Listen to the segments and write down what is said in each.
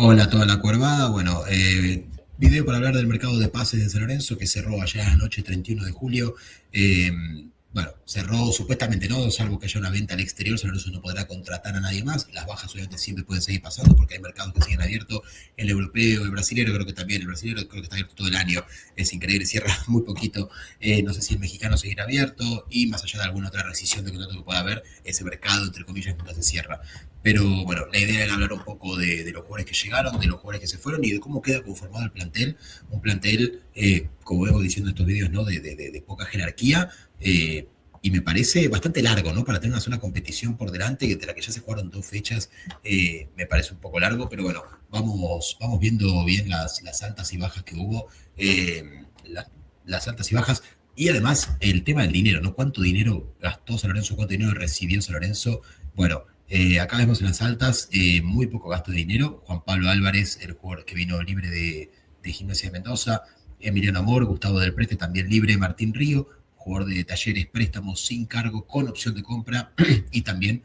Hola a toda la cuervada. Bueno, video para hablar del mercado de pases de San Lorenzo que cerró allá anoche, 31 de julio. Eh, bueno, cerró supuestamente no, salvo que haya una venta al exterior. San Lorenzo no podrá contratar a nadie más. Las bajas obviamente siempre pueden seguir pasando porque hay mercados que siguen abiertos. El europeo, el brasilero, creo que también. El brasilero creo que está abierto todo el año. Es increíble, cierra muy poquito. No sé si el mexicano seguirá abierto y más allá de alguna otra rescisión de contrato que pueda haber, ese mercado, entre comillas, nunca se cierra. Pero bueno, la idea era hablar un poco de los jugadores que llegaron, de los jugadores que se fueron y de cómo queda conformado el plantel. Un plantel, como vengo diciendo en estos videos, ¿no? de poca jerarquía. Y me parece bastante largo, ¿no? Para tener una sola competición por delante, de la que ya se jugaron 2 fechas, me parece un poco largo, pero bueno, vamos viendo bien las altas y bajas que hubo, la, las altas y bajas, y además el tema del dinero, ¿no? ¿Cuánto dinero gastó San Lorenzo? ¿Cuánto dinero recibió San Lorenzo? Bueno, acá vemos en las altas muy poco gasto de dinero. Juan Pablo Álvarez, el jugador que vino libre de Gimnasia de Mendoza. Emiliano Amor, Gustavo del Preste también libre. Martín Río, jugador de Talleres, préstamos sin cargo, con opción de compra y también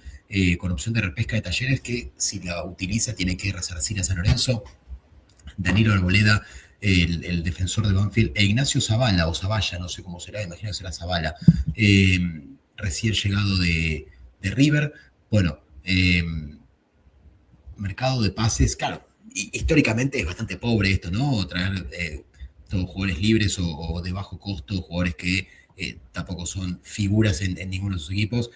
con opción de repesca de Talleres que si la utiliza tiene que resarcir a San Lorenzo. Danilo Arboleda, el defensor de Banfield, e Ignacio Zavala, o Zavalla, no sé cómo será, imagino que será Zavala, eh, recién llegado de River. Bueno, mercado de pases, claro, históricamente es bastante pobre esto, ¿no? Traer todos jugadores libres o de bajo costo, jugadores que tampoco son figuras en ninguno de sus equipos.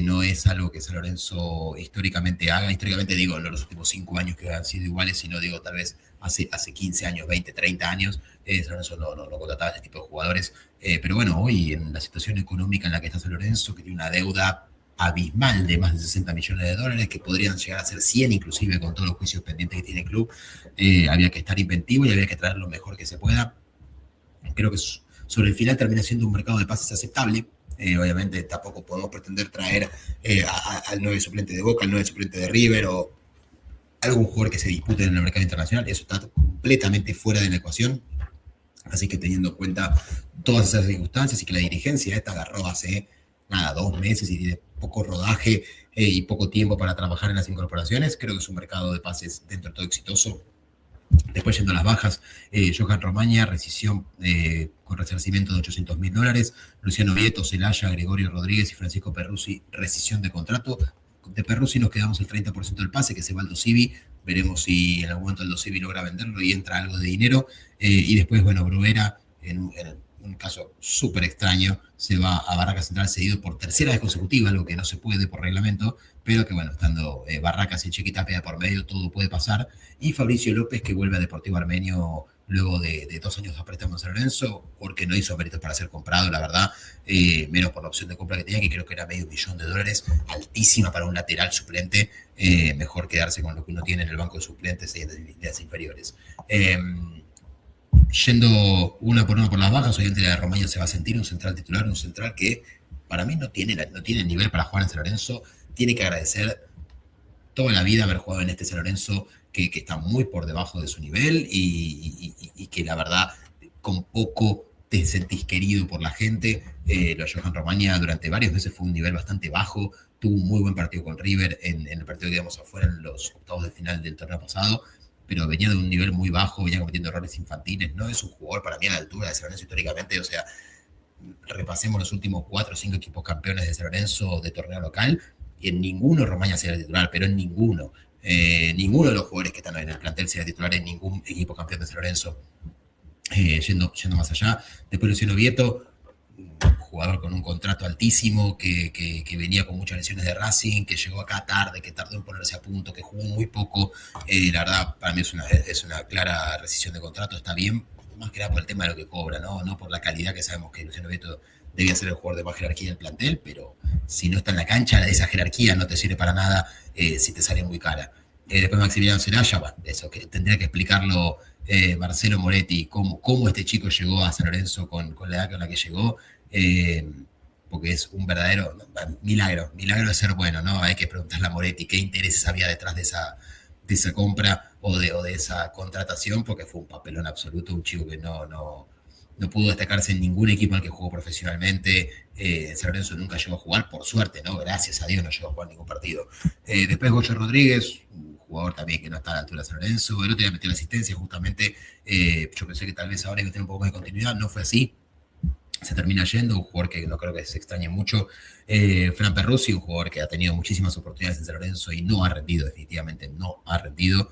No es algo que San Lorenzo históricamente haga. Históricamente digo, no los últimos 5 años que han sido iguales, sino digo tal vez hace 15 años, 20, 30 años, San Lorenzo no contrataba este tipo de jugadores. Pero bueno, hoy en la situación económica en la que está San Lorenzo, que tiene una deuda abismal de más de 60 millones de dólares, que podrían llegar a ser 100 inclusive con todos los juicios pendientes que tiene el club, había que estar inventivo y había que traer lo mejor que se pueda. Creo que sobre el final termina siendo un mercado de pases aceptable. Obviamente tampoco podemos pretender traer al 9 suplente de Boca, al 9 suplente de River o algún jugador que se dispute en el mercado internacional. Eso está completamente fuera de la ecuación. Así que teniendo en cuenta todas esas circunstancias y que la dirigencia esta agarró hace nada, 2 meses y tiene poco rodaje y poco tiempo para trabajar en las incorporaciones, creo que es un mercado de pases dentro de todo exitoso. Después yendo a las bajas, Johan Romaña, rescisión con resarcimiento de $800.000. Luciano Vieto, Celaya, Gregorio Rodríguez y Francisco Perruzzi, rescisión de contrato. De Perruzzi nos quedamos el 30% del pase, que se va al Dosivi. Veremos si en algún momento el Dosivi logra venderlo y entra algo de dinero. Y después, bueno, Bruera, en un caso súper extraño, se va a Barracas Central cedido por tercera vez consecutiva, algo que no se puede por reglamento, pero que bueno, estando Barracas y Chiquitapia por medio, todo puede pasar. Y Fabricio López, que vuelve a Deportivo Armenio luego de 2 años de préstamo en San Lorenzo, porque no hizo méritos para ser comprado, la verdad, menos por la opción de compra que tenía, que creo que era $500.000, altísima para un lateral suplente, mejor quedarse con lo que uno tiene en el banco de suplentes y en las inferiores. Yendo una por una por las bajas, obviamente la de Romaño se va a sentir un central titular, un central que para mí no tiene nivel para jugar en San Lorenzo, tiene que agradecer toda la vida haber jugado en este San Lorenzo que está muy por debajo de su nivel y que la verdad con poco te sentís querido por la gente. Lo de Johan Romaña durante varios meses fue un nivel bastante bajo, tuvo un muy buen partido con River en el partido que íbamos afuera en los octavos de final del torneo pasado, pero venía de un nivel muy bajo, venía cometiendo errores infantiles, no es un jugador para mí a la altura de San Lorenzo históricamente, o sea, repasemos los últimos 4 o 5 equipos campeones de San Lorenzo de torneo local, y en ninguno Romaña será titular, pero en ninguno. Ninguno de los jugadores que están en el plantel será titular en ningún equipo campeón de San Lorenzo. Yendo más allá, después Luciano Vieto, un jugador con un contrato altísimo, que venía con muchas lesiones de Racing, que llegó acá tarde, que tardó en ponerse a punto, que jugó muy poco. La verdad, para mí es una clara rescisión de contrato, está bien, más que nada por el tema de lo que cobra, no por la calidad que sabemos que Luciano Vieto debía ser el jugador de más jerarquía del plantel, pero si no está en la cancha, esa jerarquía no te sirve para nada si te sale muy cara. Después Maximiliano Celaya, bueno, eso que tendría que explicarlo Marcelo Moretti, cómo este chico llegó a San Lorenzo con la edad con la que llegó, porque es un verdadero milagro de ser bueno, ¿no? Hay que preguntarle a Moretti qué intereses había detrás de esa compra o de esa contratación, porque fue un papelón absoluto, un chico que no pudo destacarse en ningún equipo al que jugó profesionalmente. San Lorenzo nunca llegó a jugar, por suerte, ¿no? Gracias a Dios no llegó a jugar ningún partido. Después Goyo Rodríguez, un jugador también que no está a la altura de San Lorenzo. El otro día metió la asistencia, justamente. Yo pensé que tal vez ahora iba a tener un poco más de continuidad, no fue así. Se termina yendo, un jugador que no creo que se extrañe mucho. Fran Perruzzi, un jugador que ha tenido muchísimas oportunidades en San Lorenzo y no ha rendido, definitivamente no ha rendido.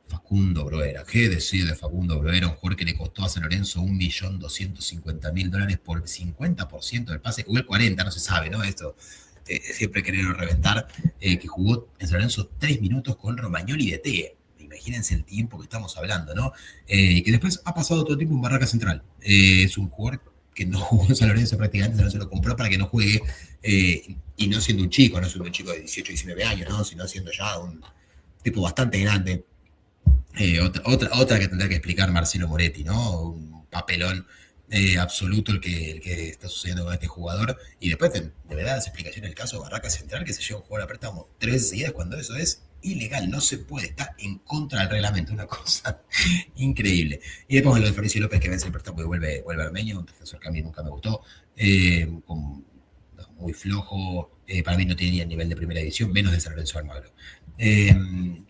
Facundo Broera, ¿qué decir de Facundo Broera? Un jugador que le costó a San Lorenzo $1.250.000 por el 50% del pase, o el 40%, no se sabe, ¿no? Esto siempre quererlo reventar, que jugó en San Lorenzo 3 minutos con Romagnoli de T. Imagínense el tiempo que estamos hablando, ¿no? Que después ha pasado todo el tiempo en Barraca Central. Es un jugador que no jugó en San Lorenzo prácticamente, San Lorenzo lo compró para que no juegue, y no siendo un chico, no siendo un chico de 18, 19 años, ¿no? Sino siendo ya un tipo bastante grande. Otra que tendrá que explicar Marcelo Moretti, ¿no? Un papelón absoluto el que está sucediendo con este jugador. Y después de verdad las explicaciones del caso de Barraca Central, que se lleva a jugar a préstamo 3 veces seguidas cuando eso es ilegal, no se puede, está en contra del reglamento, una cosa increíble. Y después lo de Fabricio López, que vence el préstamo y vuelve Armeño, un defensor que a mí nunca me gustó, muy flojo, para mí no tiene ni el nivel de primera división, menos de San Lorenzo Almagro.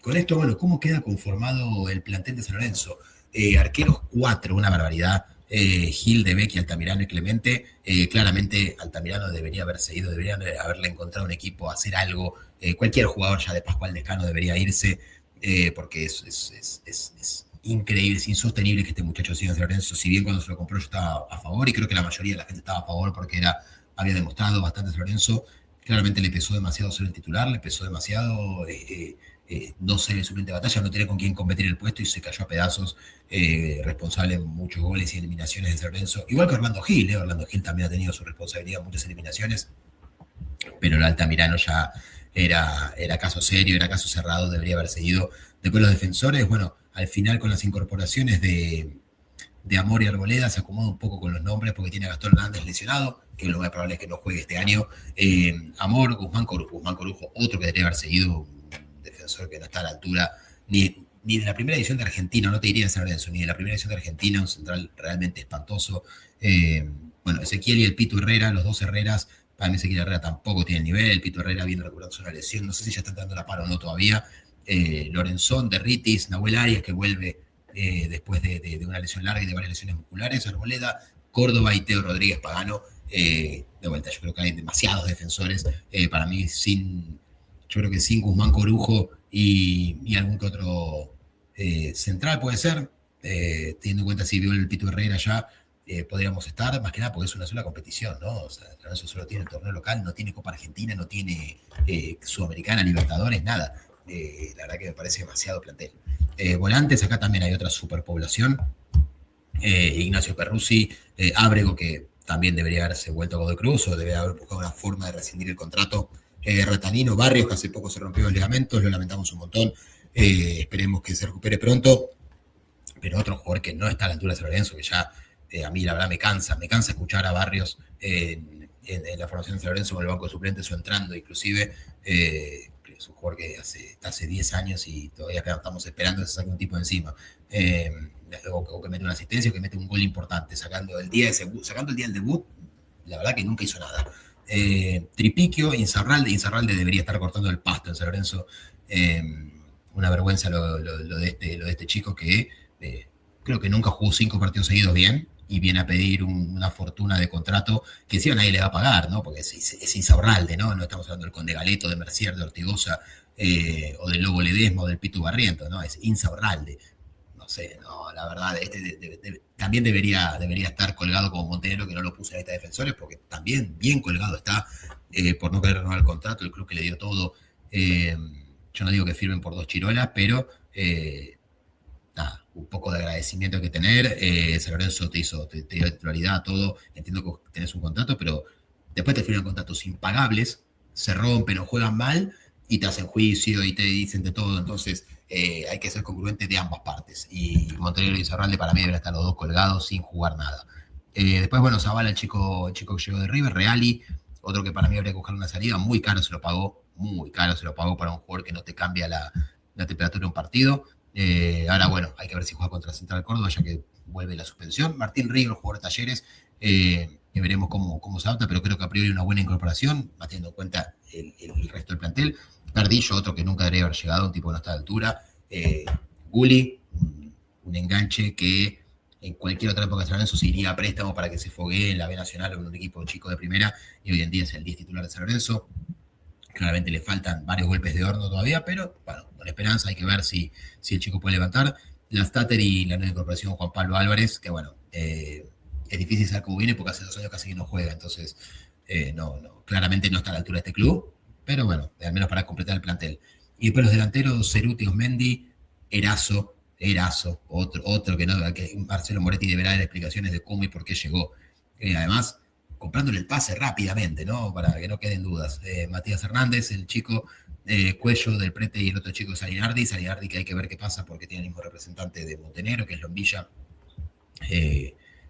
Con esto, bueno, ¿cómo queda conformado el plantel de San Lorenzo? Arqueros 4, una barbaridad. Gil, De Becky, Altamirano y Clemente. Claramente Altamirano debería haberse ido, deberían haberle encontrado un equipo, hacer algo. Cualquier jugador ya de Pascual Descano debería irse, porque es increíble, es insostenible que este muchacho siga en San Lorenzo. Si bien cuando se lo compró yo estaba a favor, y creo que la mayoría de la gente estaba a favor porque había demostrado bastante San Lorenzo. Claramente le pesó demasiado ser el titular, le pesó demasiado no ser el suplente de batalla, no tener con quién competir el puesto y se cayó a pedazos, responsable en muchos goles y eliminaciones de San Lorenzo. Igual que Orlando Gil, Orlando Gil también ha tenido su responsabilidad en muchas eliminaciones, pero el Altamirano ya era caso serio, era caso cerrado, debería haber seguido. Después los defensores, bueno, al final con las incorporaciones de Amor y Arboleda se acomoda un poco con los nombres porque tiene a Gastón Hernández lesionado, que lo más probable es que no juegue este año. Amor, Guzmán Corujo, otro que debería haber seguido, un defensor que no está a la altura ni de la primera edición de Argentina, no te diría de San Lorenzo, ni de la primera edición de Argentina, un central realmente espantoso. Bueno, Ezequiel y el Pito Herrera, los dos Herreras, para mí Ezequiel Herrera tampoco tiene nivel, el Pito Herrera viene recuperándose una lesión, no sé si ya está entrando la par o no todavía. Lorenzón, Derritis, Nahuel Arias, que vuelve después de una lesión larga y de varias lesiones musculares, Arboleda, Córdoba y Teo Rodríguez Pagano. De vuelta, yo creo que hay demasiados defensores. Para mí, yo creo que sin Guzmán Corujo y algún que otro central puede ser, teniendo en cuenta si vio el Pito Herrera ya, podríamos estar, más que nada porque es una sola competición, ¿no? O sea, eso solo tiene el torneo local, no tiene Copa Argentina, no tiene Sudamericana, Libertadores, nada. La verdad que me parece demasiado plantel. Volantes, acá también hay otra superpoblación. Ignacio Perruzzi, Ábrego, que también debería haberse vuelto a Godoy Cruz o debería haber buscado una forma de rescindir el contrato. Retanino, Barrios, que hace poco se rompió los ligamentos, lo lamentamos un montón. Esperemos que se recupere pronto. Pero otro jugador que no está a la altura de San Lorenzo, que ya a mí la verdad me cansa escuchar a Barrios en la formación de San Lorenzo con el banco de suplentes o entrando, inclusive. Es un jugador que hace 10 años y todavía estamos esperando que se saque un tipo de encima. O que mete una asistencia o que mete un gol importante, sacando el día del debut, la verdad que nunca hizo nada. Tripiquio, Insaurralde debería estar cortando el pasto en San Lorenzo. Una vergüenza lo de este chico que creo que nunca jugó 5 partidos seguidos bien y viene a pedir una fortuna de contrato que encima nadie le va a pagar, ¿no? Porque es Insaurralde, ¿no? No estamos hablando del Conde Galeto, de Mercier, de Ortigosa, o del Lobo Ledesma, o del Pitu Barriento, ¿no? Es Insaurralde. No sé, no, la verdad, también debería estar colgado como Montenegro, que no lo puse en esta defensores, porque también bien colgado está, por no querer renovar el contrato, el club que le dio todo. Yo no digo que firmen por 2 chirolas, pero nada, un poco de agradecimiento hay que tener. San Lorenzo te dio la titularidad, todo. Entiendo que tenés un contrato, pero después te firman contratos impagables, se rompen o juegan mal y te hacen juicio y te dicen de todo. Entonces hay que ser congruente de ambas partes. Y Montenegro y Insaurralde para mí deben estar los dos colgados sin jugar nada. Después, bueno, Zavala, el chico que llegó de River, Reali, otro que para mí habría que buscar una salida, muy caro se lo pagó para un jugador que no te cambia la temperatura de un partido. Ahora, bueno, hay que ver si juega contra Central Córdoba, ya que vuelve la suspensión. Martín Río, el jugador de Talleres, que veremos cómo se adapta, pero creo que a priori una buena incorporación, más teniendo en cuenta el resto del plantel. Cardillo, otro que nunca debería haber llegado, un tipo que no está a la altura. Gulli, un enganche que en cualquier otra época de San Lorenzo se iría a préstamo para que se foguee en la B Nacional o en un equipo chico de primera, y hoy en día es el 10 titular de San Lorenzo. Claramente le faltan varios golpes de horno todavía, pero bueno, con esperanza hay que ver si el chico puede levantar. La Stater y la nueva incorporación Juan Pablo Álvarez, que bueno, es difícil saber cómo viene porque hace 2 años casi que no juega, entonces claramente no está a la altura de este club, pero bueno, al menos para completar el plantel. Y después los delanteros, Ceruti, Osmendi, Erazo, otro que Marcelo Moretti deberá dar explicaciones de cómo y por qué llegó. Además, comprándole el pase rápidamente, ¿no? Para que no queden dudas. Matías Hernández, el chico Cuello del Prete y el otro chico Salinardi que hay que ver qué pasa porque tiene el mismo representante de Montenegro, que es Lombilla.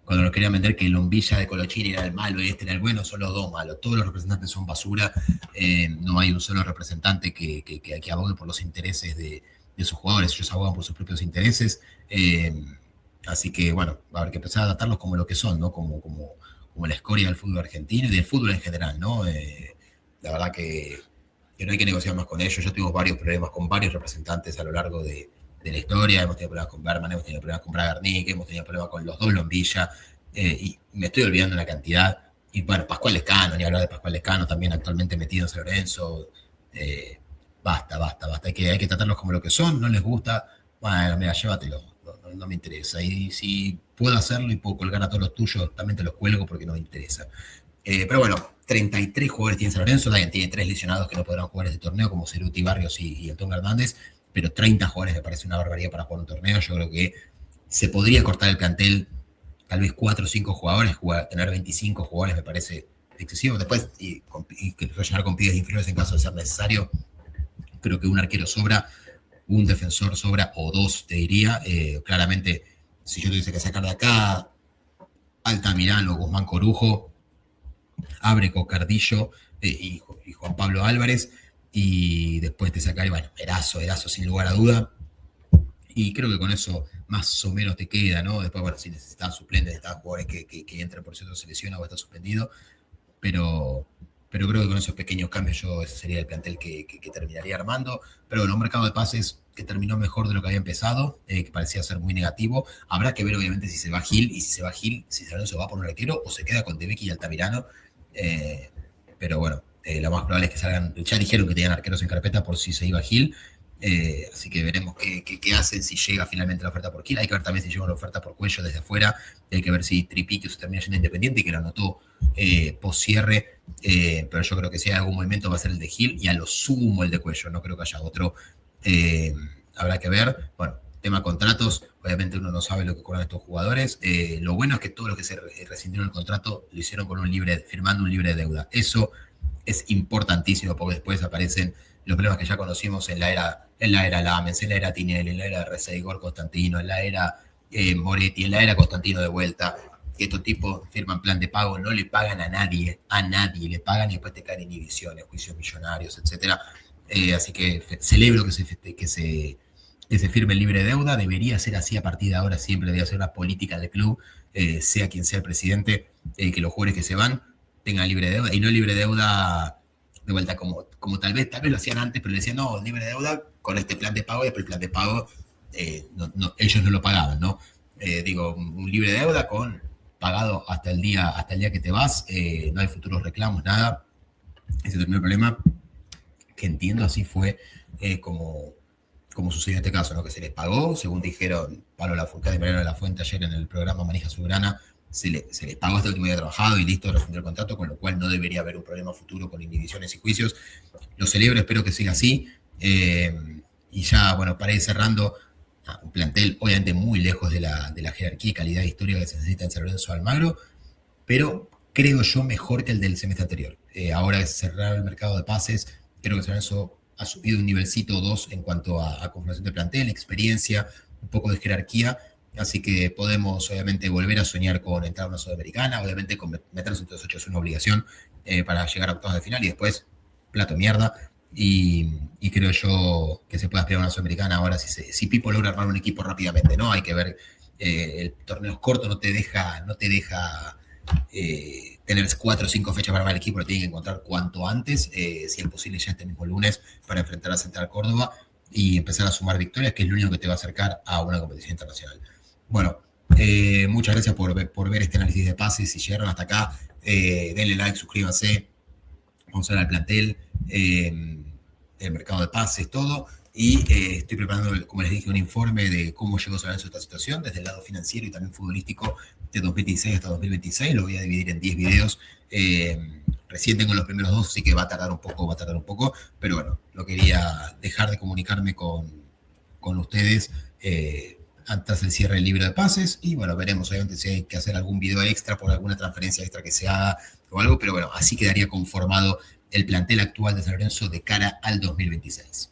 Cuando nos querían vender que Lombilla de Colochini era el malo y este era el bueno, son los dos malos. Todos los representantes son basura. No hay un solo representante que abogue por los intereses de sus jugadores. Ellos abogan por sus propios intereses. Así que, bueno, va a haber que empezar a adaptarlos como lo que son, ¿no? Como la escoria del fútbol argentino y del fútbol en general, ¿no? La verdad que no hay que negociar más con ellos. Ya tuvimos varios problemas con varios representantes a lo largo de la historia. Hemos tenido problemas con Berman, hemos tenido problemas con Bragarnik, hemos tenido problemas con los dos Lombilla, y me estoy olvidando una cantidad. Y bueno, Pascual Lescano, ni hablar de Pascual Lescano, también actualmente metido en San Lorenzo. Basta. Hay que tratarlos como lo que son. No les gusta, bueno, mira, llévatelo. No me interesa. Y si puedo hacerlo y puedo colgar a todos los tuyos, también te los cuelgo porque no me interesa. Pero bueno, 33 jugadores tiene San Lorenzo, tiene 3 lesionados que no podrán jugar este torneo, como Ceruti, Barrios y el Tonga Hernández, pero 30 jugadores me parece una barbaridad para jugar un torneo. Yo creo que se podría cortar el plantel, tal vez 4 o 5 jugadores, tener 25 jugadores me parece excesivo. Después, y rellenar con pibes inferiores en caso de ser necesario. Creo que un arquero sobra, un defensor sobra, o 2, te diría. Claramente, si yo tuviese que sacar de acá Altamirano, Guzmán Corujo, Abre con Cardillo y Juan Pablo Álvarez, y después te sacaré, bueno, Erazo sin lugar a duda, y creo que con eso más o menos te queda, ¿no? Después, bueno, si necesitas suplentes, necesitas jugadores que entren por cierto, se lesiona o está suspendido, pero creo que con esos pequeños cambios ese sería el plantel que terminaría armando. Pero bueno, un mercado de pases que terminó mejor de lo que había empezado, que parecía ser muy negativo. Habrá que ver obviamente si se va Gil, y si se va Gil, si San Lorenzo va por un retiro o se queda con Debecki y Altamirano. Pero bueno, lo más probable es que salgan. Ya dijeron que tenían arqueros en carpeta por si se iba Gil. Así que veremos qué hacen, si llega finalmente la oferta por Gil. Hay que ver también si llega una oferta por Cuello desde afuera. Hay que ver si Tripiquio se termina yendo Independiente y que lo anotó post cierre. Pero yo creo que si hay algún movimiento va a ser el de Gil y a lo sumo el de Cuello. No creo que haya otro. Habrá que ver. Bueno, tema contratos. Obviamente uno no sabe lo que cobran estos jugadores. Lo bueno es que todos los que se rescindieron el contrato lo hicieron con firmando un libre de deuda. Eso es importantísimo porque después aparecen los problemas que ya conocimos en la era Lamens, en la era Tinelli, en la era Reza Igor Constantino, en la era Moretti, en la era Constantino de vuelta, que estos tipos firman plan de pago, no le pagan a nadie, le pagan y después te caen inhibiciones, juicios millonarios, etc. Así que celebro que se firme el libre de deuda. Debería ser así a partir de ahora, siempre debería ser una política del club, sea quien sea el presidente, que los jugadores que se van tengan libre de deuda, y no libre de deuda de vuelta como tal vez lo hacían antes, pero le decían, no, libre de deuda con este plan de pago, y después el plan de pago ellos no lo pagaban, ¿no? Un libre de deuda pagado hasta el día que te vas, no hay futuros reclamos, nada. Ese es el primer problema, que entiendo así fue como sucedió en este caso, ¿no? Que se les pagó, según dijeron Pablo Lafuente, Mariano de la Fuente ayer en el programa Manija Soberana, se les pagó hasta el último día de trabajado y listo, rescindió el contrato, con lo cual no debería haber un problema futuro con inhibiciones y juicios. Lo celebro, espero que siga así. Y ya, bueno, para ir cerrando, un plantel obviamente muy lejos de la jerarquía y calidad histórica que se necesita en San Lorenzo de Almagro, pero creo yo mejor que el del semestre anterior. Ahora que se cerraron el mercado de pases, creo que San Lorenzo ha subido un nivelcito o 2 en cuanto a conformación de plantel, experiencia, un poco de jerarquía. Así que podemos obviamente volver a soñar con entrar a una Sudamericana, obviamente con meternos entre los 8 es una obligación para llegar a octavos de final, y después plato mierda. Y creo yo que se puede aspirar a una Sudamericana ahora si Pipo logra armar un equipo rápidamente, ¿no? Hay que ver, el torneo es corto, no te deja tener 4 o 5 fechas para armar el equipo, lo tienen que encontrar cuanto antes, si es posible ya este mismo lunes, para enfrentar a Central Córdoba y empezar a sumar victorias, que es lo único que te va a acercar a una competición internacional. Bueno, muchas gracias por ver este análisis de pases. Si llegaron hasta acá, denle like, suscríbanse, vamos a ver al plantel, el mercado de pases, todo. Y estoy preparando, como les dije, un informe de cómo llegó San Lorenzo a esta situación, desde el lado financiero y también futbolístico, de 2016 hasta 2026. Lo voy a dividir en 10 videos. Recién tengo los primeros 2, así que va a tardar un poco, pero bueno, no quería dejar de comunicarme con ustedes antes del cierre del libro de pases. Y bueno, veremos obviamente si hay que hacer algún video extra por alguna transferencia extra que se haga o algo, pero bueno, así quedaría conformado el plantel actual de San Lorenzo de cara al 2026.